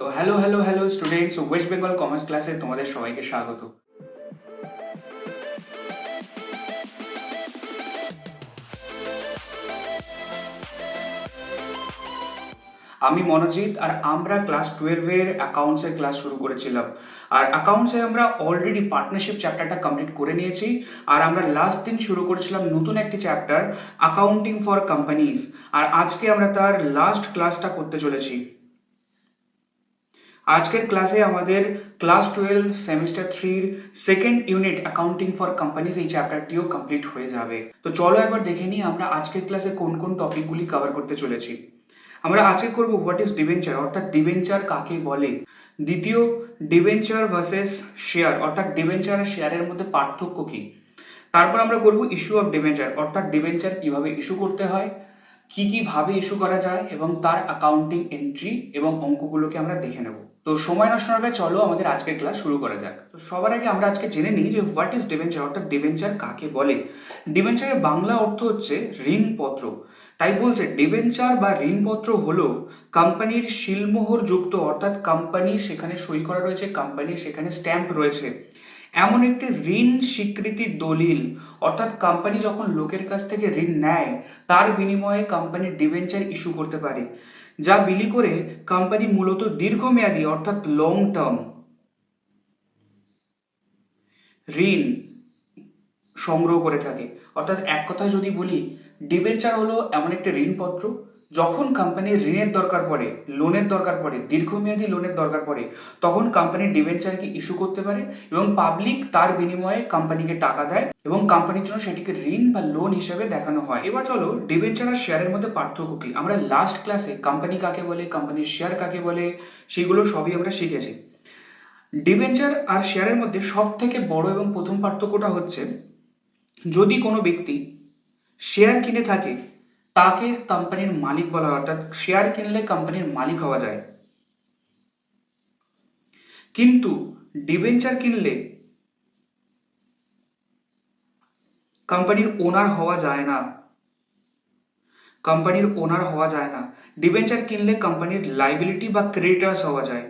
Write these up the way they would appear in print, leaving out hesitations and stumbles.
তো hello students, West Bengal commerce ক্লাসে তোমাদের সবাইকে স্বাগত। আমি মনোজিৎ, আর আমরা ক্লাস 12-এর অ্যাকাউন্টসের ক্লাস শুরু করেছিলাম। আর অ্যাকাউন্টসে আমরা অলরেডি পার্টনারশিপ চ্যাপ্টারটা কমপ্লিট করে নিয়েছি। আর আমরা লাস্ট দিন শুরু করেছিলাম নতুন একটি চ্যাপ্টার, অ্যাকাউন্টিং ফর কোম্পানিজ। আর আজকে আমরা তার লাস্ট ক্লাসটা করতে চলেছি। আজকের ক্লাসে আমাদের ক্লাস 12 সেমিস্টার 3-র second unit accounting for companies এই চ্যাপ্টারটিও কমপ্লিট হয়ে যাবে। তো চলো একবার দেখে নিই আমরা আজকের ক্লাসে কোন কোন টপিকগুলি কভার করতে চলেছি। আমরা আজকে করব হোয়াট ইজ ডিবেঞ্চার, অর্থাৎ ডিবেঞ্চার কাকে বলে। দ্বিতীয়, ডিবেঞ্চার ভার্সেস শেয়ার, অর্থাৎ ডিবেঞ্চার আর শেয়ারের মধ্যে পার্থক্য কী। তারপর আমরা করব ইস্যু অফ ডিবেঞ্চার, অর্থাৎ ডিবেঞ্চার কিভাবে ইস্যু করতে হয়, কি কি ভাবে ইস্যু করা যায় এবং তার অ্যাকাউন্টিং এন্ট্রি এবং অঙ্কগুলোকে আমরা দেখে নেব। তো সময় নষ্ট না করে চলো আমাদের আজকের ক্লাস শুরু করা যাক। তো সবার আগে আমরা আজকে জেনে নিই যে হোয়াট ইজ ডিবেঞ্চার, অর্থাৎ ডিবেঞ্চার কাকে বলে। ডিবেঞ্চারের বাংলা অর্থ হচ্ছে ঋণপত্র। তাই বলছে ডিবেঞ্চার বা ঋণপত্র হলো কোম্পানির শিলমোহর যুক্ত, অর্থাৎ কোম্পানির সেখানে সই করা রয়েছে, কোম্পানির সেখানে স্ট্যাম্প রয়েছে, এমন একটি ঋণ স্বীকৃতির দলিল। অর্থাৎ কোম্পানি যখন লোকের কাছ থেকে ঋণ নেয় তার বিনিময়ে কোম্পানি ডিবেঞ্চার ইস্যু করতে পারে, যা বিলি করে কোম্পানি মূলত দীর্ঘমেয়াদী অর্থাৎ লং টার্ম ঋণ সংগ্রহ করে থাকে। অর্থাৎ এক কথায় যদি বলি, ডিবেঞ্চার হলো এমন একটি ঋণপত্র, যখন কোম্পানির ঋণের দরকার পড়ে, লোনের দরকার পড়ে, দীর্ঘমেয়াদী লোনের দরকার পড়ে, তখন কোম্পানি ডিবেঞ্চারকে ইস্যু করতে পারে এবং পাবলিক তার বিনিময়ে কোম্পানিকে টাকা দেয় এবং কোম্পানির জন্য সেটিকে ঋণ বা লোন হিসেবে দেখানো হয়। এবার চলো ডিবেঞ্চার আর শেয়ারের মধ্যে পার্থক্য কি। আমরা লাস্ট ক্লাসে কোম্পানি কাকে বলে, কোম্পানির শেয়ার কাকে বলে, সেগুলো সবই আমরা শিখেছি। ডিবেঞ্চার আর শেয়ারের মধ্যে সব থেকে বড় এবং প্রথম পার্থক্যটা হচ্ছে, যদি কোনো ব্যক্তি শেয়ার কিনে থাকে তাকে কোম্পানির মালিক বলা হয়, অর্থাৎ শেয়ার কিনলে কোম্পানির মালিক হওয়া যায়। কিন্তু ডিবেঞ্চার কিনলে কোম্পানির ওনার হওয়া যায় না। কোম্পানির ওনার হওয়া যায় না। ডিবেঞ্চার কিনলে কোম্পানির লাইবিলিটি বা ক্রেডিটার্স হওয়া যায়।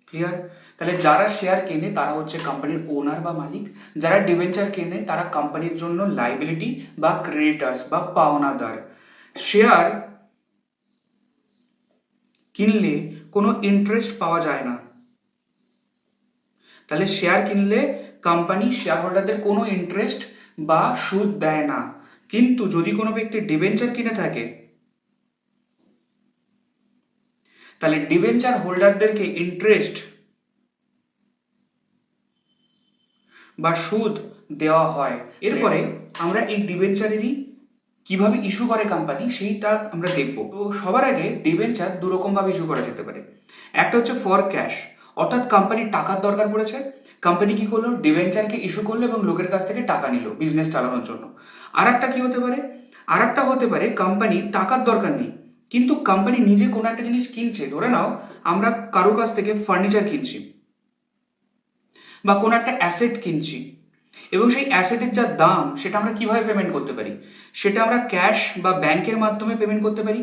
ক্লিয়ার? তাহলে যারা শেয়ার কেনে তারা হচ্ছে কোম্পানির ওনার বা মালিক, যারা ডিবেঞ্চার কেনে তারা কোম্পানির জন্য লাইবিলিটি বা ক্রেডিটার্স বা পাওনাদার। শেয়ার কিনলে কোনো ইন্টারেস্ট পাওয়া যায় না। তাহলে শেয়ার কিনলে কোম্পানি শেয়ার হোল্ডারদের কোনো ইন্টারেস্ট বা সুদ দেয় না। কিন্তু যদি কোনো ব্যক্তি ডিবেঞ্চার কিনে থাকে তাহলে ডিবেঞ্চার হোল্ডারদেরকে ইন্টারেস্ট বা সুদ দেওয়া হয়। এরপরে আমরা এই ডিবেঞ্চারেরই কিভাবে ইস্যু করে কোম্পানি সেইটা আমরা দেখব। তো সবার আগে ডিবেঞ্চার দুরকমভাবে ইস্যু করা যেতে পারে। একটা হচ্ছে ফর ক্যাশ, অর্থাৎ কোম্পানির টাকার দরকার পড়েছে, কোম্পানি কি করলো, ডিবেঞ্চারকে ইস্যু করলো এবং লোকের কাছ থেকে টাকা নিল বিজনেস চালানোর জন্য। আর একটা কি হতে পারে, আর একটা হতে পারে কোম্পানির টাকার দরকার নেই, কিন্তু কোম্পানি নিজে কোনো একটা জিনিস কিনছে। ধরে নাও আমরা কারো কাছ থেকে ফার্নিচার কিনছি বা কোনো একটা অ্যাসেট কিনছি, এবং সেই অ্যাসেটের যা দাম সেটা আমরা কিভাবে পেমেন্ট করতে পারি, সেটা আমরা ক্যাশ বা ব্যাংকের মাধ্যমে পেমেন্ট করতে পারি।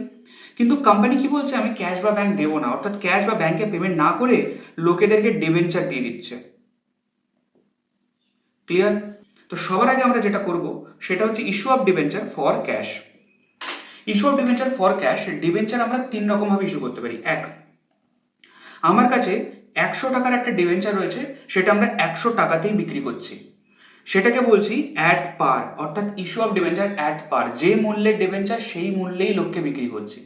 কিন্তু কোম্পানি কি বলছে, আমি ক্যাশ বা ব্যাংক দেবো না, অর্থাৎ ক্যাশ বা ব্যাংকে পেমেন্ট না করে লোকেদেরকে ডিবেঞ্চার দিয়ে দিচ্ছে। ক্লিয়ার? তো সবার আগে আমরা যেটা করব সেটা হচ্ছে issue of debenture for cash. Issue of debenture for cash, debenture আমরা তিন রকমভাবে ইস্যু করতে পারি। এক, আমার কাছে 100 টাকার একটা ডিবেঞ্চার রয়েছে, সেটা আমরা 100 টাকাতেই বিক্রি করছি, সেটাকে বলছি অ্যাট পার, অর্থাৎ ইস্যু অফ ডিবেঞ্চার অ্যাট পার, যে মূল্যের ডিবেঞ্চার সেই মূল্যেই লোককে বিক্রি করছি।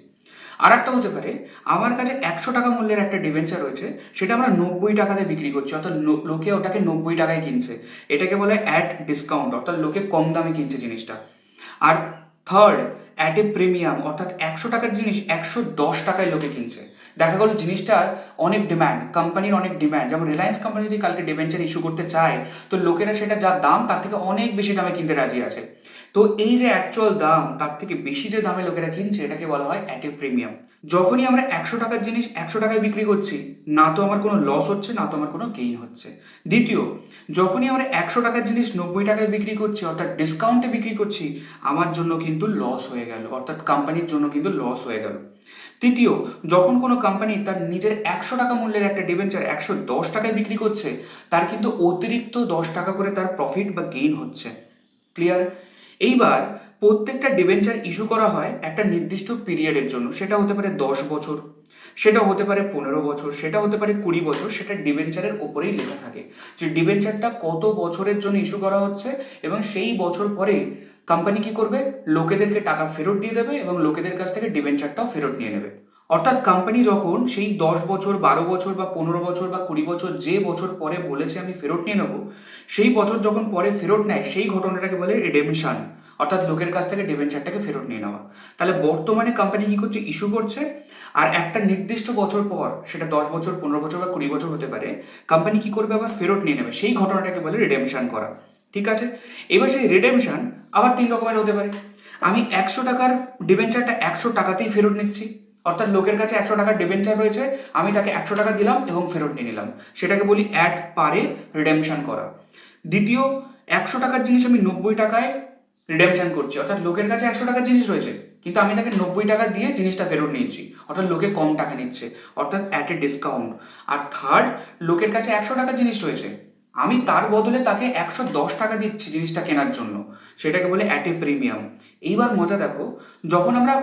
আর একটা হতে পারে, আমার কাছে 100 টাকা মূল্যের একটা ডিবেঞ্চার রয়েছে, সেটা আমরা 90 টাকাতে বিক্রি করছি, অর্থাৎ লোকে ওটাকে 90 টাকায় কিনছে, এটাকে বলে অ্যাট ডিসকাউন্ট, অর্থাৎ লোকে কম দামে কিনছে জিনিসটা। আর থার্ড, অ্যাট এ প্রিমিয়াম, অর্থাৎ 100 টাকার জিনিস 110 টাকায় লোকে কিনছে। দেখা গেল জিনিসটার অনেক ডিম্যান্ড, কোম্পানির অনেক ডিম্যান্ড, যেমন রিলায়েন্স কোম্পানি যদি কালকে ডিবেঞ্চার ইস্যু করতে চায় তো লোকেরা সেটা যা দাম তার থেকে অনেক বেশি দামে কিনতে রাজি আছে। তো এই যে অ্যাকচুয়াল দাম তার থেকে বেশি যে দামে লোকেরা কিনছে এটাকে বলা হয় অ্যাট এ প্রিমিয়াম। যখনই আমরা 100 টাকার জিনিস 100 টাকায় বিক্রি করছি, না তো আমার কোনো লস হচ্ছে না তো আমার কোনো গেইন হচ্ছে। দ্বিতীয়, যখনই আমরা 100 টাকার জিনিস 90 টাকায় বিক্রি করছি, অর্থাৎ ডিসকাউন্টে বিক্রি করছি, আমার জন্য কিন্তু লস হয়ে গেল, অর্থাৎ কোম্পানির জন্য কিন্তু লস হয়ে গেল। তৃতীয়, যখন কোনো কোম্পানি তার নিজের 100 টাকা মূল্যের একটা ডিবেঞ্চার 110 টাকায় বিক্রি করছে, তার কিন্তু অতিরিক্ত 10 টাকা করে তার প্রফিট বা গেইন হচ্ছে। ক্লিয়ার? এইবার প্রত্যেকটা ডিবেঞ্চার ইস্যু করা হয় একটা নির্দিষ্ট পিরিয়ডের জন্য, সেটা হতে পারে 10 বছর, সেটা হতে পারে 15 বছর, সেটা হতে পারে 20 বছর, সেটা ডিবেঞ্চারের ওপরেই লেখা থাকে যে ডিবেঞ্চারটা কত বছরের জন্য ইস্যু করা হচ্ছে, এবং সেই বছর পরে কোম্পানি কি করবে, লোকেদেরকে টাকা ফেরত দিয়ে দেবে এবং লোকেদের কাছ থেকে ডিবেঞ্চারটাও ফেরত নিয়ে নেবে। অর্থাৎ কোম্পানি যখন সেই 10 বছর, 12 বছর বা 15 বছর বা 20 বছর যে বছর পরে বলেছে আমি ফেরত নিয়ে নেবো, সেই বছর যখন পরে ফেরত নেয় সেই ঘটনাটাকে বলে রিডেমশন, অর্থাৎ লোকের কাছ থেকে ডিবেঞ্চারটাকে ফেরত নিয়ে নেওয়া। তাহলে বর্তমানে কোম্পানি কি করছে, ইস্যু করছে, আর একটা নির্দিষ্ট বছর পর, সেটা 10 বছর, 15 বছর বা 20 বছর হতে পারে, কোম্পানি কি করবে, আবার ফেরত নিয়ে নেবে, সেই ঘটনাটাকে বলে রিডেমশন করা। ঠিক আছে? এবার সেই রিডেমশন আবার 3 রকমের হতে পারে। আমি 100 টাকার ডিবেঞ্চারটা 100 টাকাতেই ফেরত নিচ্ছি, অর্থাৎ লোকের কাছে 100 টাকার ডিবেঞ্চার রয়েছে, আমি তাকে 100 টাকা দিলাম এবং ফেরত নিয়ে নিলাম, সেটাকে বলি অ্যাট পারে রিডেমশন করা। দ্বিতীয়, 100 টাকার জিনিস আমি 90 টাকায় রিডেমশন করছি, অর্থাৎ লোকের কাছে 100 টাকার জিনিস রয়েছে কিন্তু আমি তাকে 90 টাকা দিয়ে জিনিসটা ফেরত নিয়েছি, অর্থাৎ লোকে কম টাকা নিচ্ছে, অর্থাৎ অ্যাট এ ডিসকাউন্ট। আর থার্ড, লোকের কাছে 100 টাকার জিনিস রয়েছে, আমি তার বদলে তাকে 110 টাকা দিচ্ছি জিনিসটা কেনার জন্য, সেটাকে বলে অ্যাট এ প্রিমিয়াম। এইবার মজা দেখো, যখন আমরা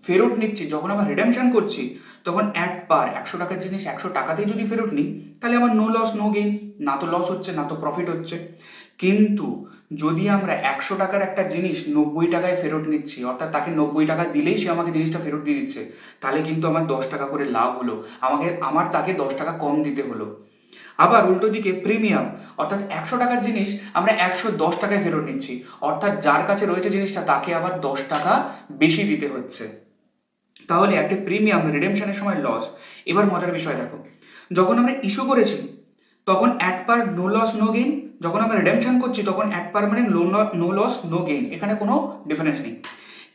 ফেরত নিচ্ছি, যখন আমরা রিডেমশন করছি, তখন অ্যাট পার 100 টাকার জিনিস 100 টাকাতেই যদি ফেরত নিই, তাহলে আমার নো লস নো গেইন, না তো লস হচ্ছে না তো প্রফিট হচ্ছে। কিন্তু যদি আমরা 100 টাকার একটা জিনিস 90 টাকায় ফেরত নিচ্ছি, অর্থাৎ তাকে 90 টাকা দিলেই সে আমাকে জিনিসটা ফেরত দিয়ে দিচ্ছে, তাহলে কিন্তু আমার 10 টাকা করে লাভ হলো, আমার তাকে 10 টাকা কম দিতে হলো। আবার উল্টো দিকে প্রিমিয়াম, অর্থাৎ 100 টাকার জিনিস আমরা 110 টাকায় ফেরত নিচ্ছি, অর্থাৎ যার কাছে রয়েছে জিনিসটা তাকে আবার 10 টাকা বেশি দিতে হচ্ছে। তাহলে একটা প্রিমিয়াম রিডেমশনের সময় লস। এবার মজার বিষয় দেখো, যখন আমরা ইস্যু করেছি তখন at par no loss no gain, যখন আমরা রিডেমশন করছি তখন অ্যাট পার মানে নো লস নো গেইন, এখানে কোনো ডিফারেন্স নেই।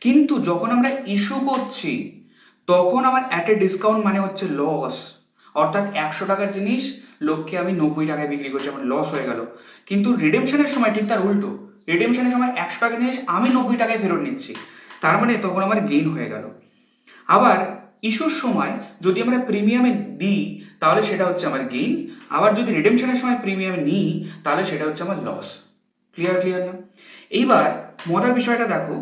কিন্তু যখন আমরা ইস্যু করছি তখন আমার অ্যাট এ ডিসকাউন্ট মানে হচ্ছে লস, অর্থাৎ 100 টাকার জিনিস লোককে আমি 90 টাকায় বিক্রি করছি, আমার লস হয়ে গেল। কিন্তু রিডেমশনের সময় ঠিক তার উল্টো, রিডেমশনের সময় 100 টাকার জিনিস আমি 90 টাকায় ফেরত নিচ্ছি, তার মানে তখন আমার গেইন হয়ে গেল। আবার ইস্যুর সময় যদি আমরা প্রিমিয়ামে দিই তাহলে সেটা হচ্ছে আমার গেইন, আবার যদি রিডেমশনের সময় প্রিমিয়ামে নিই তাহলে সেটা হচ্ছে আমার লস। ক্লিয়ার না? এইবার মজার বিষয়টা দেখো,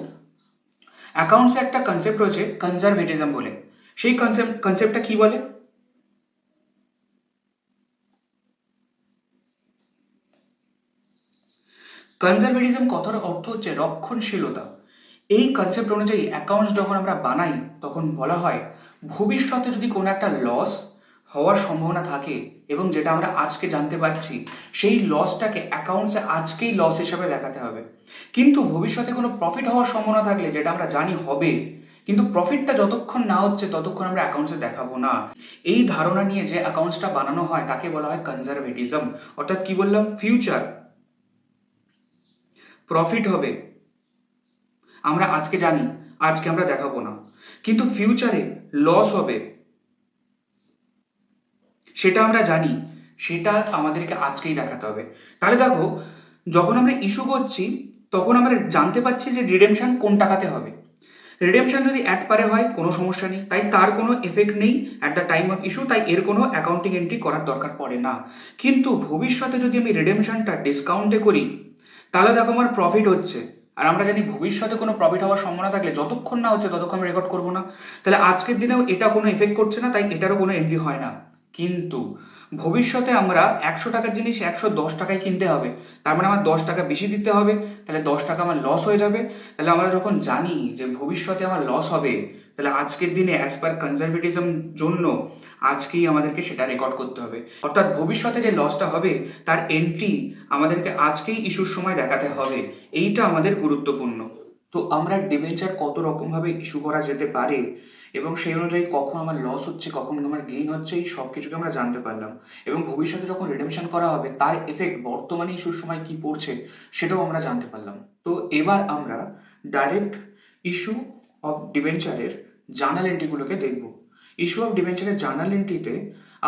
অ্যাকাউন্টসে একটা কনসেপ্ট রয়েছে কনজারভেটিজম বলে, সেই কনসেপ্টটা কি বলে, কনজারভেটিজম কথার অর্থ হচ্ছে রক্ষণশীলতা। এই কনসেপ্ট অনুযায়ী অ্যাকাউন্টস যখন আমরা বানাই তখন বলা হয় ভবিষ্যতে যদি কোনো একটা লস হওয়ার সম্ভাবনা থাকে এবং যেটা আমরা আজকে জানতে পারছি, সেই লসটাকে অ্যাকাউন্টসে আজকেই লস হিসাবে দেখাতে হবে। কিন্তু ভবিষ্যতে কোনো প্রফিট হওয়ার সম্ভাবনা থাকলে, যেটা আমরা জানি হবে কিন্তু প্রফিটটা যতক্ষণ না হচ্ছে ততক্ষণ আমরা অ্যাকাউন্টসে দেখাবো না, এই ধারণা নিয়ে যে অ্যাকাউন্টসটা বানানো হয় তাকে বলা হয় কনজারভেটিজম। অর্থাৎ কি বললাম, ফিউচার প্রফিট হবে আমরা আজকে জানি, আজকে আমরা দেখাবো না, কিন্তু ফিউচারে লস হবে সেটা আমরা জানি, সেটা আমাদেরকে আজকেই দেখাতে হবে। তাহলে দেখো, যখন আমরা ইস্যু করছি তখন আমরা জানতে পারছি যে রিডেমশন কোন টাকাতে হবে। রিডেমশন যদি অ্যাট পারে হয় কোনো সমস্যা নেই, তাই তার কোনো এফেক্ট নেই at the time of issue, তাই এর কোনো অ্যাকাউন্টিং এন্ট্রি করার দরকার পড়ে না। কিন্তু ভবিষ্যতে যদি আমি রিডেমশনটা ডিসকাউন্টে করি তাহলে দেখো আমার প্রফিট হচ্ছে, আর আমরা জানি ভবিষ্যতে কোনো প্রফিট হওয়ার সম্ভাবনা থাকলে যতক্ষণ না হচ্ছে ততক্ষণ আমি রেকর্ড করবো না, তাহলে আজকের দিনেও এটা কোনো এফেক্ট করছে না, তাই এটারও কোনো এন্ট্রি হয় না। কিন্তু ভবিষ্যতে আমরা 100 টাকার জিনিস 110 টাকায় কিনতে হবে, তার মানে আমার 10 টাকা বেশি দিতে হবে, তাহলে 10 টাকা আমার লস হয়ে যাবে। তাহলে আমরা যখন জানি যে ভবিষ্যতে আমার লস হবে, তাহলে আজকের দিনে অ্যাজ পার কনজারভেটিজম জন্য আজকেই আমাদেরকে সেটা রেকর্ড করতে হবে, অর্থাৎ ভবিষ্যতে যে লসটা হবে তার এন্ট্রি আমাদেরকে আজকেই ইস্যুর সময় দেখাতে হবে, এইটা আমাদের গুরুত্বপূর্ণ। তো আমরা ডিবেঞ্চার কত রকমভাবে ইস্যু করা যেতে পারে এবং সেই অনুযায়ী কখন আমার লস হচ্ছে কখন আমার গেইন হচ্ছে, এই সব কিছুকে আমরা জানতে পারলাম, এবং ভবিষ্যতে যখন রিডেমশন করা হবে তার এফেক্ট বর্তমানে ইস্যুর সময় কি পড়ছে সেটাও আমরা জানতে পারলাম। তো এবার আমরা ডাইরেক্ট ইস্যু অফ ডিবেঞ্চারের জার্নাল এন্ট্রিগুলোকে দেখব। ইস্যু অফ ডিবেঞ্চারের জার্নাল এন্ট্রিতে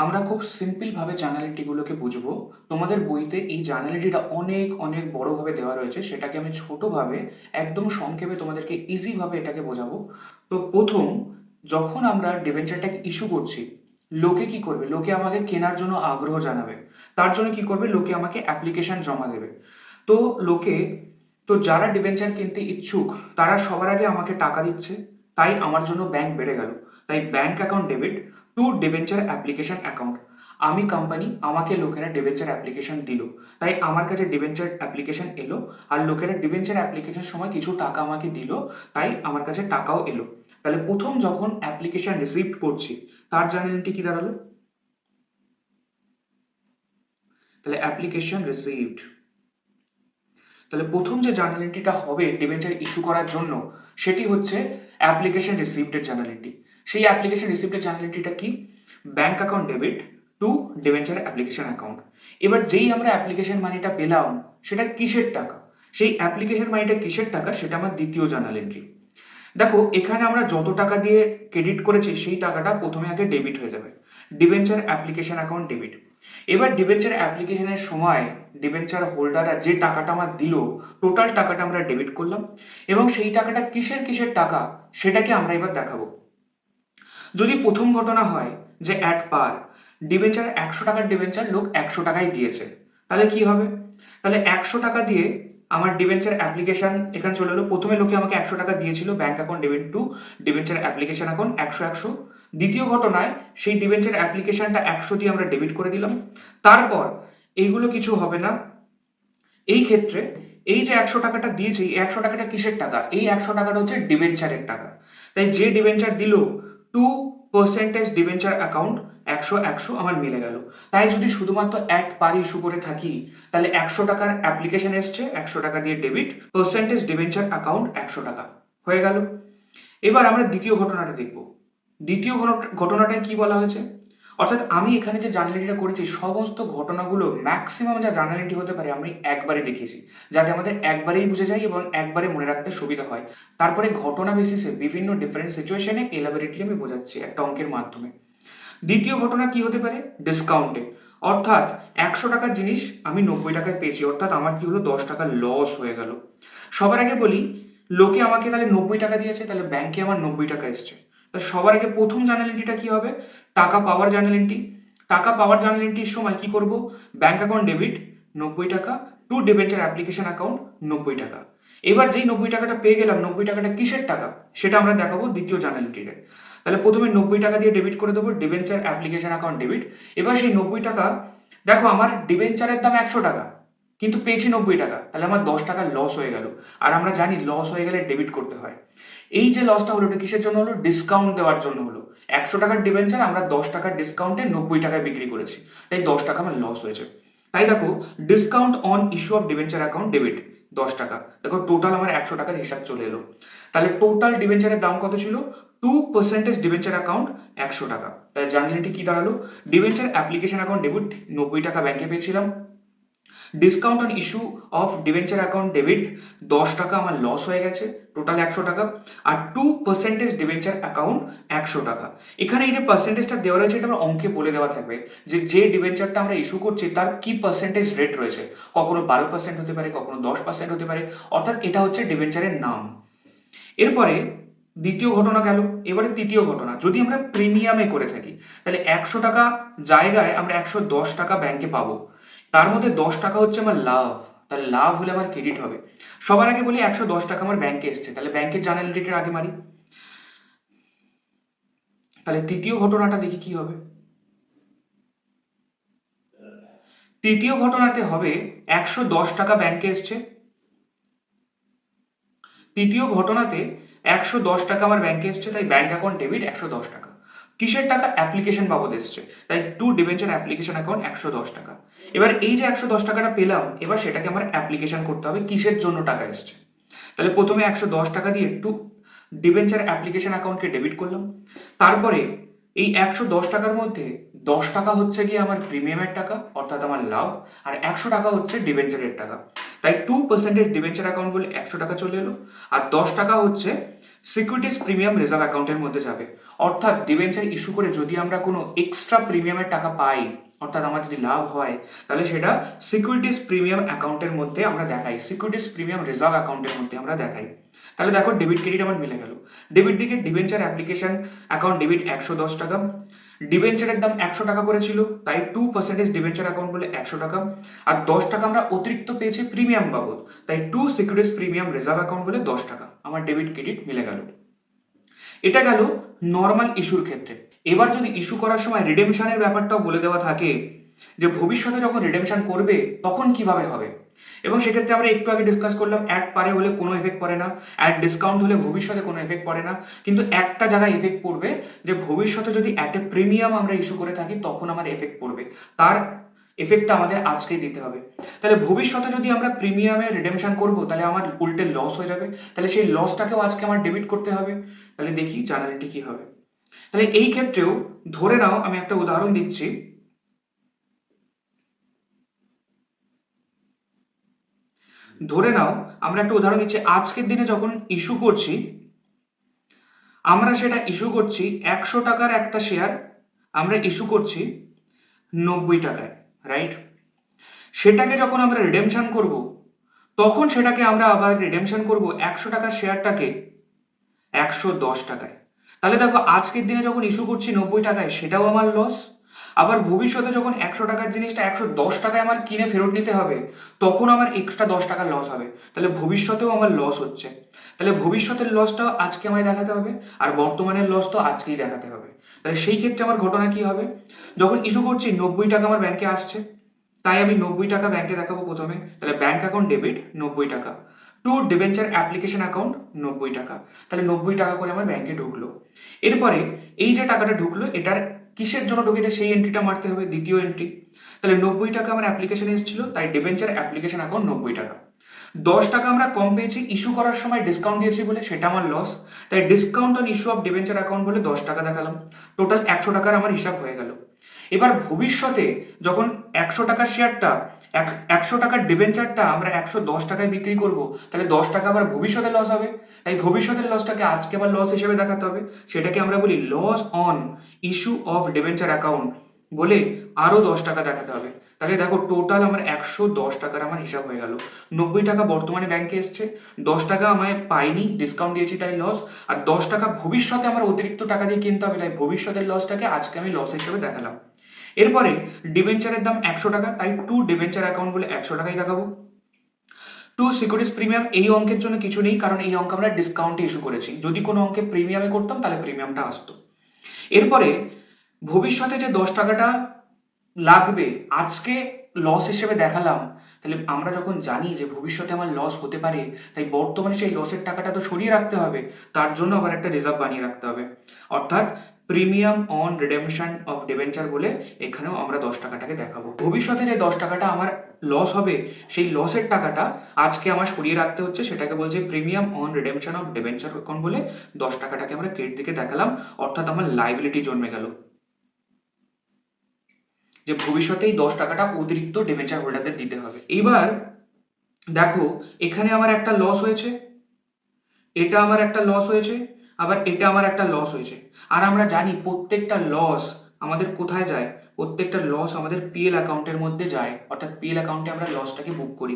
আমরা খুব সিম্পলভাবে জার্নাল এন্ট্রিগুলোকে বুঝবো। তোমাদের বইতে এই জার্নাল এন্ট্রিটা অনেক অনেক বড়োভাবে দেওয়া রয়েছে, সেটাকে আমি ছোটোভাবে একদম সংক্ষেপে তোমাদেরকে ইজিভাবে এটাকে বোঝাবো। তো প্রথম যখন আমরা ডিবেঞ্চারটাকে ইস্যু করছি, লোকে কি করবে? লোকে আমাকে কেনার জন্য আগ্রহ জানাবে। তার জন্য কি করবে? লোকে আমাকে অ্যাপ্লিকেশন জমা দেবে। তো লোকে তো যারা ডিবেঞ্চার কিনতে ইচ্ছুক তারা সবার আগে আমাকে টাকা দিচ্ছে, তাই আমার জন্য ব্যাংক বেড়ে গেল। তাই bank account debit two debenture application account. আমি কোম্পানি, আমাকে লোকেরা ডিবেঞ্চার অ্যাপ্লিকেশন দিল, তাই আমার কাছে ডিবেঞ্চার অ্যাপ্লিকেশন এলো। আর লোকেরা ডিবেঞ্চার অ্যাপ্লিকেশনের সময় কিছু টাকা আমাকে দিল, তাই আমার কাছে টাকাও এলো। তাহলে প্রথম যখন অ্যাপ্লিকেশন রিসিভ করছি তার জার্নালিটি কি দাঁড়ালো? তাহলে অ্যাপ্লিকেশন রিসিভড। তাহলে প্রথম যে জার্নাল এন্ট্রিটা হবে ডিবেঞ্চার ইস্যু করার জন্য সেটি হচ্ছে অ্যাপ্লিকেশন রিসিভডের জার্নাল এন্ট্রি। সেই অ্যাপ্লিকেশন রিসিভডের জার্নাল এন্ট্রিটা কি? Bank account debit two debenture application account. এবার যেই আমরা অ্যাপ্লিকেশন মানিটা পেলাম সেটা কিসের টাকা? সেই অ্যাপ্লিকেশন মানিটা কিসের টাকা সেটা আমার দ্বিতীয় জার্নাল এন্ট্রি। দেখো এখানে আমরা যত টাকা দিয়ে ক্রেডিট করেছি সেই টাকাটা প্রথমে আগে ডেবিট হয়ে যাবে, ডিবেঞ্চার অ্যাপ্লিকেশন অ্যাকাউন্ট ডেবিট। এবার ডিবেঞ্চার অ্যাপ্লিকেশনের সময় ডিবেঞ্চার হোল্ডাররা যে টাকাটা আমার দিল, টোটাল টাকাটা আমরা ডেবিট করলাম, এবং সেই টাকাটা কিসের কিসের টাকা সেটাকে আমরা এবার দেখাবো। যদি প্রথম ঘটনা হয় যে অ্যাট পার ডিবেঞ্চার 100 টাকার ডিবেঞ্চার লোক 100 টাকাই দিয়েছে, তাহলে কি হবে? তাহলে 100 টাকা দিয়ে আমার ডিবেঞ্চার অ্যাপ্লিকেশন এখানে চলে এলো। প্রথমে লোকে আমাকে 100 টাকা দিয়েছিল, bank account debit two debenture application account 100 দ্বিতীয় ঘটনায় সেই ডিবেঞ্চার অ্যাপ্লিকেশনটা 100 দিয়ে আমরা ডেবিট করে দিলাম। তারপর এইগুলো কিছু হবে না। এই ক্ষেত্রে এই যে 100 টাকাটা দিয়েছি, এই 100 টাকাটা কিসের টাকা? এই 100 টাকাটা হচ্ছে ডিবেঞ্চারের টাকা। তাই যে ডিবেঞ্চার দিল টু পার্সেন্টেজ ডিবেঞ্চার অ্যাকাউন্ট 100 আমার মিলে গেল। তাই যদি শুধুমাত্র অ্যাট পার ইস্যু করে থাকি তাহলে 100 টাকার অ্যাপ্লিকেশন এসছে, 100 টাকা দিয়ে ডেবিট, পার্সেন্টেজ ডিবেঞ্চার অ্যাকাউন্ট 100 টাকা হয়ে গেল। এবার আমরা দ্বিতীয় ঘটনাটা দেখব। দ্বিতীয় ঘটনাটায় কি বলা হয়েছে? অর্থাৎ আমি এখানে যে জার্নালিটিটা করেছি সমস্ত ঘটনাগুলো ম্যাক্সিমাম যা জার্নালিটি হতে পারে আমি একবারে দেখিয়েছি, যাতে আমাদের একবারেই বুঝে যায় এবং একবারে মনে রাখতে সুবিধা হয়। তারপরে ঘটনা বেসিসে বিভিন্ন ডিফারেন্ট সিচুয়েশনে এলাবোরেটলি আমি বোঝাচ্ছি একটা অঙ্কের মাধ্যমে। দ্বিতীয় ঘটনা কি হতে পারে? ডিসকাউন্টে। অর্থাৎ 100 টাকার জিনিস আমি 90 টাকায় পেয়েছি, অর্থাৎ আমার কি হলো? 10 টাকা লস হয়ে গেল। সবার আগে বলি, লোকে আমাকে তাহলে 90 টাকা দিয়েছে, তাহলে ব্যাংকে আমার 90 টাকা এসছে। তো সবার আগে প্রথম জার্নাল এন্ট্রিটা কি হবে? টাকা পাওয়ার জার্নাল এন্ট্রি। টাকা পাওয়ার জার্নাল এন্ট্রির সময় কি করব? ব্যাংক অ্যাকাউন্ট ডেবিট 90 টাকা টু ডিবেঞ্চার অ্যাপ্লিকেশন অ্যাকাউন্ট 90 টাকা। এবার যেই 90 টাকাটা পেয়ে গেলাম, 90 টাকাটা কিসের টাকা সেটা আমরা দেখাবো দ্বিতীয় জার্নাল এন্ট্রিতে। তাহলে প্রথমে 90 টাকা দিয়ে ডেবিট করে দেবো, ডিবেঞ্চার অ্যাপ্লিকেশন অ্যাকাউন্ট ডেবিট। এবার সেই 90 টাকা, দেখো আমার ডিবেঞ্চারের দাম 100 টাকা কিন্তু পেয়েছি 90 টাকা, তাহলে আমার 10 টাকা লস হয়ে গেল। আর আমরা জানি লস হয়ে গেলে ডেবিট করতে হয়। এই যে লসটা হলো এটা কিসের জন্য হলো? ডিসকাউন্ট দেওয়ার জন্য হলো। 100 টাকার ডিবেঞ্চার আমরা 10 টাকার ডিসকাউন্টে 90 টাকায় বিক্রি করেছি, তাই 10 টাকা আমার লস হয়েছে। তাই দেখো discount on issue of debenture account debit 10 টাকা। দেখো টোটাল আমার 100 টাকার হিসাব চলে এলো। তাহলে টোটাল ডিবেঞ্চারের দাম কত ছিল? টু পার্সেন্টেজ ডিবেঞ্চার অ্যাকাউন্ট 100 টাকা। তাহলে জার্নালিটি কি দাঁড়ালো? ডিবেঞ্চার অ্যাপ্লিকেশন অ্যাকাউন্ট ডেবিট 90 টাকা ব্যাংকে পেয়েছিলাম, discount on issue of debenture account debit 10 টাকা আমার লস হয়ে গেছে, টোটাল 100 টাকা। আর টু পার্সেন্টেজ ডিবেঞ্চার অ্যাকাউন্ট 100 টাকা। এখানে এই যে পার্সেন্টেজটা দেওয়া রয়েছে এটা আমার অঙ্কে বলে দেওয়া থাকবে যে যে ডিবেঞ্চারটা আমরা ইস্যু করছি তার কি পার্সেন্টেজ রেট রয়েছে। কখনো 12% হতে পারে, কখনো 10% হতে পারে, অর্থাৎ এটা হচ্ছে ডিবেঞ্চারের নাম। এরপরে দ্বিতীয় ঘটনা গেল। এবারে তৃতীয় ঘটনা, যদি আমরা প্রিমিয়ামে করে থাকি তাহলে 100 টাকা জায়গায় আমরা 110 টাকা ব্যাংকে পাবো। তার মধ্যে 10 টাকা হচ্ছে আমার লাভ, তাহলে লাভ হলে আমার ক্রেডিট হবে। সবার আগে বলি 110 টাকা আমার ব্যাংকে এসছে, তাহলে ব্যাংকের জার্নাল এন্ট্রিটার আগে মারি। তাহলে তৃতীয় ঘটনাটা দেখি কি হবে। তৃতীয় ঘটনাতে হবে 110 টাকা ব্যাংকে এসছে। তৃতীয় ঘটনাতে 110 টাকা আমার ব্যাংকে এসছে, তাই ব্যাংক অ্যাকাউন্ট ডেবিট 110 টাকা। কিসের টাকা? অ্যাপ্লিকেশন বাবদ এসছে, তাই টু ডিবেঞ্চার অ্যাপ্লিকেশন অ্যাকাউন্ট 110 টাকা। এবার এই যে 110 টাকাটা পেলাম, এবার সেটাকে আমার অ্যাপ্লিকেশন করতে হবে কিসের জন্য টাকা এসছে। তাহলে প্রথমে 110 টাকা দিয়ে টু ডিবেঞ্চার অ্যাপ্লিকেশন অ্যাকাউন্টকে ডেবিট করলাম। তারপরে এই 110 টাকার মধ্যে 10 টাকা হচ্ছে গিয়ে আমার প্রিমিয়ামের টাকা অর্থাৎ আমার লাভ, আর 100 টাকা হচ্ছে ডিবেঞ্চারের টাকা। তাই টু পার্সেন্টেজ ডিবেঞ্চার অ্যাকাউন্ট বলে 100 টাকা চলে এলো। আর 10 টাকা হচ্ছে সিকিউরিটিজ প্রিমিয়াম রিজার্ভ অ্যাকাউন্টের মধ্যে যাবে। অর্থাৎ ডিবেঞ্চার ইস্যু করে যদি আমরা কোনো এক্সট্রা প্রিমিয়ামের টাকা পাই, অর্থাৎ আমার যদি লাভ হয়, তাহলে সেটা সিকিউরিটিজ প্রিমিয়াম অ্যাকাউন্টের মধ্যে আমরা দেখাই, সিকিউরিটিজ প্রিমিয়াম রিজার্ভ অ্যাকাউন্টের মধ্যে আমরা দেখাই। তাহলে দেখো ডেবিট ক্রেডিট আমার মিলে গেল। ডেবিট দিকে ডিবেঞ্চার অ্যাপ্লিকেশন অ্যাকাউন্ট ডেবিট 110 টাকা, ডিবেঞ্চারের দাম 100 টাকা করেছিল, তাই 2% ডিবেঞ্চার অ্যাকাউন্ট বলে 100 টাকা, আর 10 টাকা আমরা অতিরিক্ত পেয়েছি প্রিমিয়াম বাবদ, তাই 2 সিকিউরিটিজ প্রিমিয়াম রিজার্ভ অ্যাকাউন্ট বলে 10 টাকা। আমার ডেবিট ক্রেডিট মিলে গেল। এটা গেল নর্মাল ইস্যুর ক্ষেত্রে। এবার যদি ইস্যু করার সময় রিডেমশনের ব্যাপারটাও বলে দেওয়া থাকে যে ভবিষ্যতে যখন রিডেমশন করবে তখন কিভাবে হবে, এবং সেক্ষেত্রে আমরা একটু আগে ডিসকাস করলাম অ্যাড পারে হলে কোনো এফেক্ট পড়ে না, অ্যাড ডিসকাউন্ট হলে ভবিষ্যতে কোনো এফেক্ট পড়ে না, কিন্তু একটা জায়গায় এফেক্ট পড়বে যে ভবিষ্যতে যদি অ্যাটে প্রিমিয়াম আমরা ইস্যু করে থাকি তখন আমার এফেক্ট পড়বে, তার এফেক্টটা আমাদের আজকেই দিতে হবে। তাহলে ভবিষ্যতে যদি আমরা প্রিমিয়ামে রিডেমশন করব তাহলে আমার উল্টে লস হয়ে যাবে, তাহলে সেই লসটাকেও আজকে আমার ডেবিট করতে হবে। তাহলে দেখি জার্নালিটি কি হবে। তাহলে এই ক্ষেত্রেও ধরে নাও, আমি একটা উদাহরণ দিচ্ছি, ধরে নাও আমরা একটা উদাহরণ দিচ্ছি, আজকের দিনে যখন ইস্যু করছি, আমরা সেটা ইস্যু করছি 100 টাকার একটা শেয়ার আমরা ইস্যু করছি 90 টাকায়, রাইট? সেটাকে যখন আমরা রিডেমশন করব তখন সেটাকে আমরা আবার রিডেমশন করব 100 টাকার শেয়ারটাকে 110 টাকায়। তাহলে দেখো আজকের দিনে যখন ইস্যু করছি 90 টাকায় সেটাও আমার লস, আবার ভবিষ্যতে যখন 100 টাকার জিনিসটা 110 টাকায় আমার কিনে ফেরত নিতে হবে তখন আমার এক্সট্রা 10 টাকা লস হবে, তাহলে ভবিষ্যতেও আমার লস হচ্ছে। তাহলে ভবিষ্যতের লসটাও আজকে আমায় দেখাতে হবে, আর বর্তমানের লস তো আজকেই দেখাতে হবে। তাহলে সেই ক্ষেত্রে আমার ঘটনা কি হবে, যখন ইস্যু করছি 90 টাকা আমার ব্যাংকে আসছে, তাই আমি 90 টাকা ব্যাংকে দেখাবো প্রথমে। তাহলে ব্যাংক অ্যাকাউন্ট ডেবিট 90 টাকা, টু ডিবেঞ্চার অ্যাপ্লিকেশন অ্যাকাউন্ট 90 টাকা, তাহলে 90 টাকা করে আমার ব্যাংকে ঢুকলো। এরপরে এই যে টাকাটা ঢুকলো এটার কিসের জন্য ঢুকেছে সেই এন্ট্রিটা মারতে হবে, দ্বিতীয় এন্ট্রি। তাহলে 90 টাকা আমার অ্যাপ্লিকেশনে এসেছিল, তাই ডিবেঞ্চার অ্যাপ্লিকেশন অ্যাকাউন্ট 90 টাকা। 10 টাকা আমরা কম পেয়েছি ইস্যু করার সময় ডিসকাউন্ট দিয়েছি বলে, সেটা আমার লস, তাই discount on issue of debenture account বলে 10 টাকা দেখালাম। টোটাল 100 টাকার আমার হিসাব হয়ে গেল। এবার ভবিষ্যতে যখন 100 টাকার শেয়ারটা 100 টাকার ডিবেঞ্চারটা আমরা 110 টাকায় বিক্রি করব, তাহলে 10 টাকা আবার ভবিষ্যতে লস হবে, তাই ভবিষ্যতের লসটাকে আজকে আবার লস হিসেবে দেখাতে হবে, সেটাকে আমরা বলি loss on issue of debenture account বলে আরো 10 টাকা দেখাতে হবে। তাহলে দেখো টোটাল আমার 110 টাকার আমার হিসাব হয়ে গেল। 90 টাকা বর্তমানে ব্যাংকে এসছে, 10 টাকা আমায় পাইনি, ডিসকাউন্ট দিয়েছি তাই লস, আর 10 টাকা ভবিষ্যতে আমার অতিরিক্ত টাকা দিয়ে কিনতে হবে, তাই ভবিষ্যতের লসটাকে আজকে আমি লস হিসেবে দেখালাম। এরপরে ডিবেঞ্চারের দাম 100 টাকা, তাই টু ডিবেঞ্চার অ্যাকাউন্ট বলে 100 টাকাই দেখাবো। টু সিকিউরিটিজ প্রিমিয়াম, এই অঙ্কের জন্য কিছু নেই কারণ এই অঙ্ক আমরা ডিসকাউন্টে ইস্যু করেছি, যদি কোনো অঙ্কে প্রিমিয়ামে করতাম তাহলে প্রিমিয়ামটা আসতো। এরপরে ভবিষ্যতে যে 10 টাকাটা লাগবে আজকে লস হিসেবে দেখালাম, তাহলে আমরা যখন জানি যে ভবিষ্যতে আমার লস হতে পারে, তাই বর্তমানে সেই লসের টাকাটা তো সরিয়ে রাখতে হবে, তার জন্য আবার একটা রিজার্ভ বানিয়ে রাখতে হবে, অর্থাৎ premium on redemption of debenture বলে এখানেও আমরা 10 টাকাটাকে দেখাবো। ভবিষ্যতে যে 10 টাকাটা আমার লস হবে সেই লসের টাকাটা আজকে আমার সরিয়ে রাখতে হচ্ছে, সেটাকে বলছে premium on redemption of debenture account বলে 10 টাকাটাকে আমরা ক্রেডিট দিকে দেখালাম, অর্থাৎ আমার লাইবিলিটি জন্মে গেল যে ভবিষ্যতে এই 10 টাকাটা অতিরিক্ত ডিবেঞ্চার হোল্ডারদের দিতে হবে। এইবার দেখো এখানে আমার একটা লস হয়েছে, এটা আমার একটা লস হয়েছে, আবার এটা আমার একটা লস হয়েছে, আর আমরা জানি প্রত্যেকটা লস আমাদের কোথায় যায়, প্রত্যেকটা লস আমাদের পিএল অ্যাকাউন্টের মধ্যে যায়, অর্থাৎ পিএল অ্যাকাউন্টে আমরা লসটাকে বুক করি।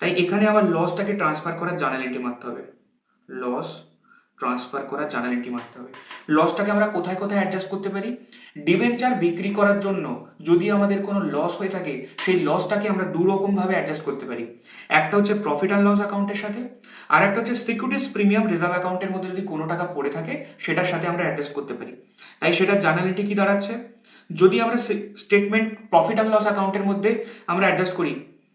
তাই এখানে আবার লসটাকে ট্রান্সফার করার জার্নাল এন্ট্রি মারতে হবে, লস ট্রান্সফার করার জার্নাল এন্ট্রি মারতে হবে। লসটাকে আমরা কোথায় কোথায় অ্যাডজাস্ট করতে পারি, ডিবেঞ্চার বিক্রি করার জন্য যদি আমাদের কোনো লস হয়ে থাকে সেই লসটাকে আমরা দু রকম ভাবে অ্যাডজাস্ট করতে পারি, একটা হচ্ছে প্রফিট অ্যান্ড লস অ্যাকাউন্টের সাথে, আর একটা হচ্ছে সিকিউরিটিজ প্রিমিয়াম রিজার্ভ অ্যাকাউন্টের মধ্যে যদি কোনো টাকা পড়ে থাকে সেটার সাথে আমরা অ্যাডজাস্ট করতে পারি। তাই সেটার জার্নাল এন্ট্রি কি দাঁড়াচ্ছে, যদি আমরা স্টেটমেন্ট প্রফিট অ্যান্ড লস অ্যাকাউন্টের মধ্যে আমরা অ্যাডজাস্ট করি,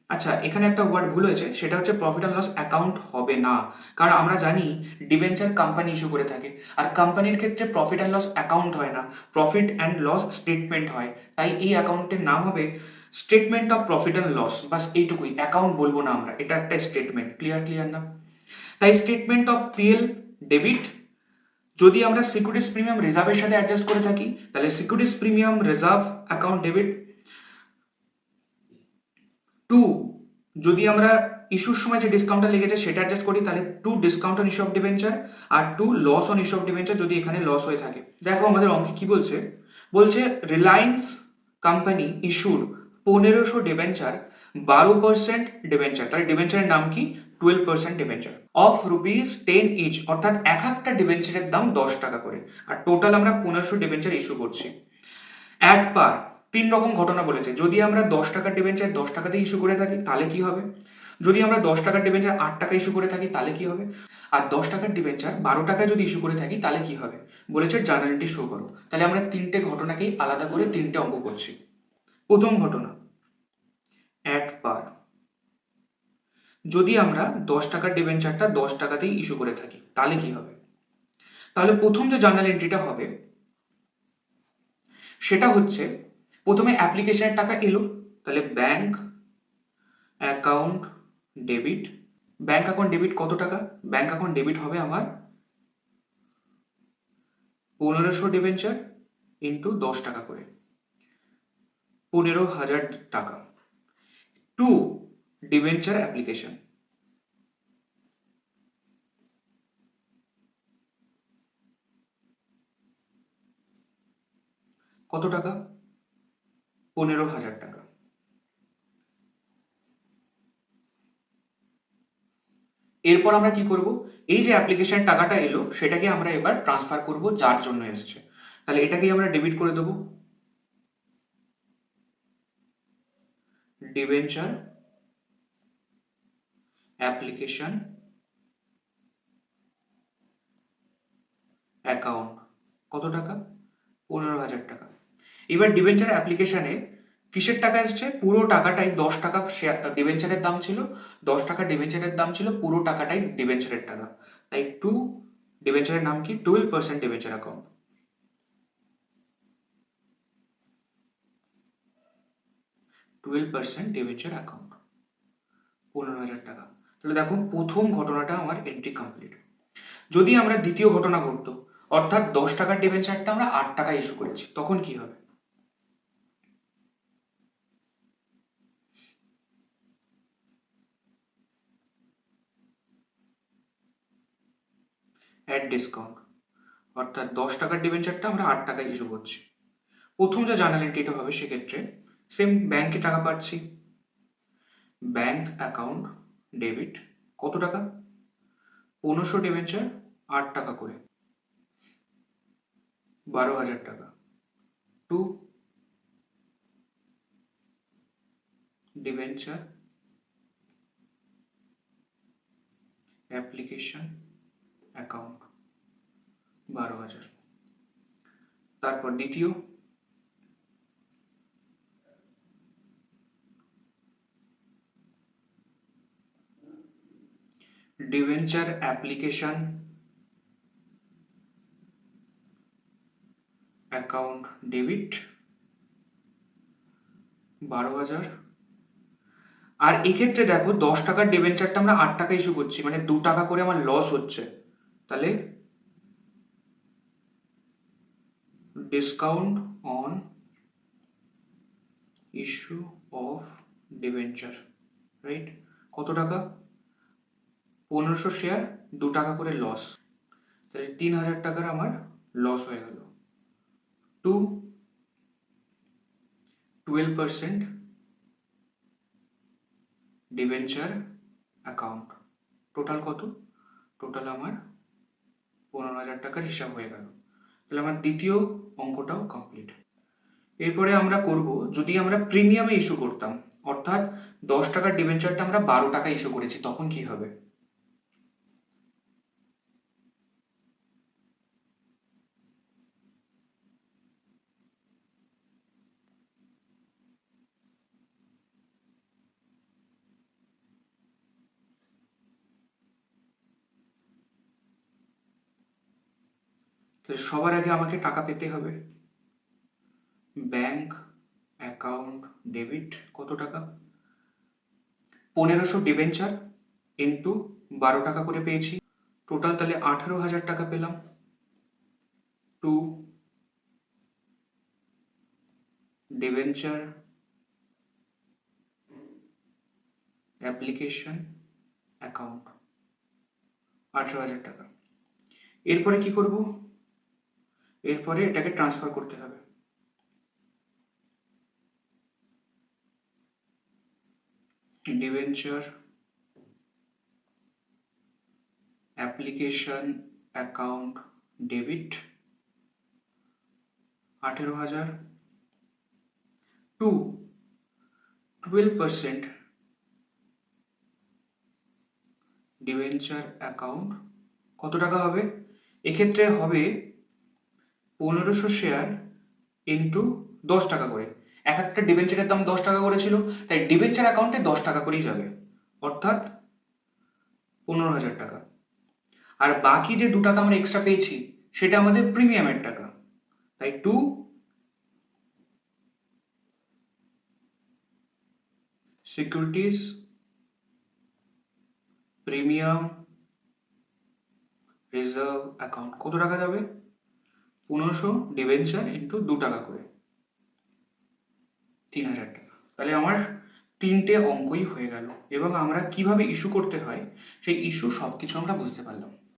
আচ্ছা এখানে একটা ওয়ার্ড ভুল হয়েছে, সেটা হচ্ছে প্রফিট অ্যান্ড লস অ্যাকাউন্ট হবে না, কারণ আমরা জানি ডিবেঞ্চার কোম্পানি ইস্যু করে থাকে, আর কোম্পানির ক্ষেত্রে প্রফিট অ্যান্ড লস অ্যাকাউন্ট হয় না, প্রফিট অ্যান্ড লস স্টেটমেন্ট হয়, তাই এই অ্যাকাউন্টের নাম হবে statement of profit and loss, বাস এইটুকুই, অ্যাকাউন্ট বলবো না আমরা, এটা একটা স্টেটমেন্ট, ক্লিয়ার না? তাই স্টেটমেন্ট অফ পিএল ডেবিট, যদি আমরা সিকিউরিটিজ প্রিমিয়াম রিজার্ভের সাথে অ্যাডজাস্ট করে থাকি তাহলে securities premium reserve account debit. To, যদি আমরা ইস্যুর সময় যে ডিসকাউন্টটা লেগেছে সেটা অ্যাডজাস্ট করি তাহলে to discount on issue of debenture, আর to loss on issue of debenture যদি এখানে লস হয়ে থাকে। দেখো আমাদের অঙ্কে কি বলছে, বলছে Reliance company issued 1500 debenture 12% debenture, তাহলে ডিবেঞ্চারের নাম কি 12% ডিবেঞ্চার। অফ রুপিস 10 ইচ, অর্থাৎ এক একটা ডিবেঞ্চারের দাম 10 টাকা করে, আর টোটাল আমরা 1500 ডিবেঞ্চার ইস্যু করছি। অ্যাট পার, তিন রকম ঘটনা বলেছে। যদি আমরা 10 টাকার ডিবেঞ্চার 10 টাকাতে ইস্যু করে থাকি তাহলে কি হবে, যদি আমরা 10 টাকার ডিবেঞ্চার 8 টাকা ইস্যু করে থাকি তাহলে কি হবে, আর 10 টাকার ডিবেঞ্চার 12 টাকায় যদি ইস্যু করে থাকি তাহলে কি হবে। বলেছে জার্নালিটি শো করো। তাহলে আমরা তিনটে ঘটনাকেই আলাদা করে তিনটে অঙ্ক করছি। প্রথম ঘটনা, অ্যাট পার, যদি আমরা 10 টাকার ডিবেঞ্চারটা 10 টাকাতেই ইস্যু করে থাকি তাহলে কি হবে। তাহলে প্রথম যে জার্নাল এন্ট্রিটা হবে সেটা হচ্ছে, প্রথমে অ্যাপ্লিকেশনের টাকা এলো, তাহলে bank account debit. Bank account debit কত টাকা, ব্যাংক অ্যাকাউন্ট ডেবিট হবে আমার 1500 ডিবেঞ্চার ইন্টু 10 টাকা করে, 15,000 টাকা, টু ডিবেঞ্চার অ্যাপ্লিকেশন। কত টাকা, 15,000 টাকা। এরপর আমরা কি করব, এই যে অ্যাপ্লিকেশন টাকাটা এলো সেটাকে আমরা এবার ট্রান্সফার করব যার জন্য এসছে, তাহলে এটাকেই আমরা ডেবিট করে দেবো, ডিবেঞ্চার অ্যাপ্লিকেশন অ্যাকাউন্ট, কত টাকা, 15,000 টাকা। এবার ডিবেঞ্চার অ্যাপ্লিকেশনে কিসের টাকা এসছে, পুরো টাকাটাই 10 টাকা ডিবেঞ্চারের দাম ছিল, 10 টাকা ডিবেঞ্চারের দাম ছিল, পুরো টাকাটাই ডিবেঞ্চারের টাকা, তাই টু ডিবেঞ্চারের নাম কি, 12% ডিবেঞ্চার অ্যাকাউন্ট, 12% ডিবেঞ্চার অ্যাকাউন্ট, 15,000 টাকা। তাহলে দেখো প্রথম ঘটনাটা আমার এন্ট্রি কমপ্লিট। যদি আমরা দ্বিতীয় ঘটনা ঘটতো, অর্থাৎ 10 টাকার ডিবেঞ্চারটা আমরা 8 টাকা ইস্যু করেছি, তখন কি হবে। অ্যাট ডিসকাউন্ট, অর্থাৎ 10 টাকার ডিবেঞ্চারটা আমরা 8 টাকায় ইস্যু করছি। প্রথম যে জার্নাল এন্ট্রিটা হবে সেক্ষেত্রে সেম ব্যাংকে টাকা পাচ্ছি, ব্যাংক অ্যাকাউন্ট ডেবিট, কত টাকা, 1500 ডিবেঞ্চার 8 টাকা করে, 12,000 টাকা, টু ডিবেঞ্চার অ্যাপ্লিকেশন অ্যাকাউন্ট, 12,000। তারপর দ্বিতীয়, ডিবেঞ্চার অ্যাপ্লিকেশন অ্যাকাউন্ট ডেবিট, 12,000। আর এক্ষেত্রে দেখো 10 টাকার ডিবেঞ্চারটা আমরা 8 টাকা ইস্যু করছি, মানে 2 টাকা করে আমার লস হচ্ছে, তাহলে discount on issue of debenture, right, কত টাকা, 1500 শেয়ার, 2 টাকা করে লস, তাহলে 3,000 টাকার আমার লস হয়ে গেল, টু 12% ডিবেঞ্চার অ্যাকাউন্ট, টোটাল কত, টোটাল আমার 15,000 টাকার হিসাব হয়ে গেল। তাহলে আমার দ্বিতীয় অঙ্কটাও কমপ্লিট। এরপরে আমরা করব, যদি আমরা প্রিমিয়ামে ইস্যু করতাম, অর্থাৎ 10 টাকার ডিবেঞ্চারটা আমরা 12 টাকা ইস্যু করেছি, তখন কি হবে। তো সবার আগে আমাকে টাকা পেতে হবে, ব্যাংক অ্যাকাউন্ট ডেবিট, কত টাকা, 1500 ডিবেঞ্চার ইন্টু 12 টাকা করে পেয়েছি, টোটাল তাহলে 18,000 টাকা পেলাম, টু ডিবেঞ্চার অ্যাপ্লিকেশন অ্যাকাউন্ট, 18,000 টাকা। এরপরে কি করব, এরপরে এটাকে ট্রান্সফার করতে হবে, debenture application account debit 18,000 to 12% debenture account কত টাকা হবে? এক্ষেত্রে হবে 1500 শেয়ার ইন্টু 10 টাকা করে। এক একটা ডিবেঞ্চারের দাম 10 টাকা করে ছিল, তাই ডিবেঞ্চার অ্যাকাউন্টে 10 টাকা করেই যাবে, অর্থাৎ 15,000 টাকা। আর বাকি যে 2 টাকা আমরা এক্সট্রা পেয়েছি সেটা আমাদের প্রিমিয়ামের টাকা, তাই to securities premium reserve account কত টাকা যাবে? 1500 ডিবেঞ্চার ইন্টু 2 টাকা করে 3,000 টাকা। তাহলে আমার তিনটে অঙ্কই হয়ে গেল এবং আমরা কিভাবে ইস্যু করতে হয় সেই ইস্যু সব কিছু আমরা বুঝতে পারলাম।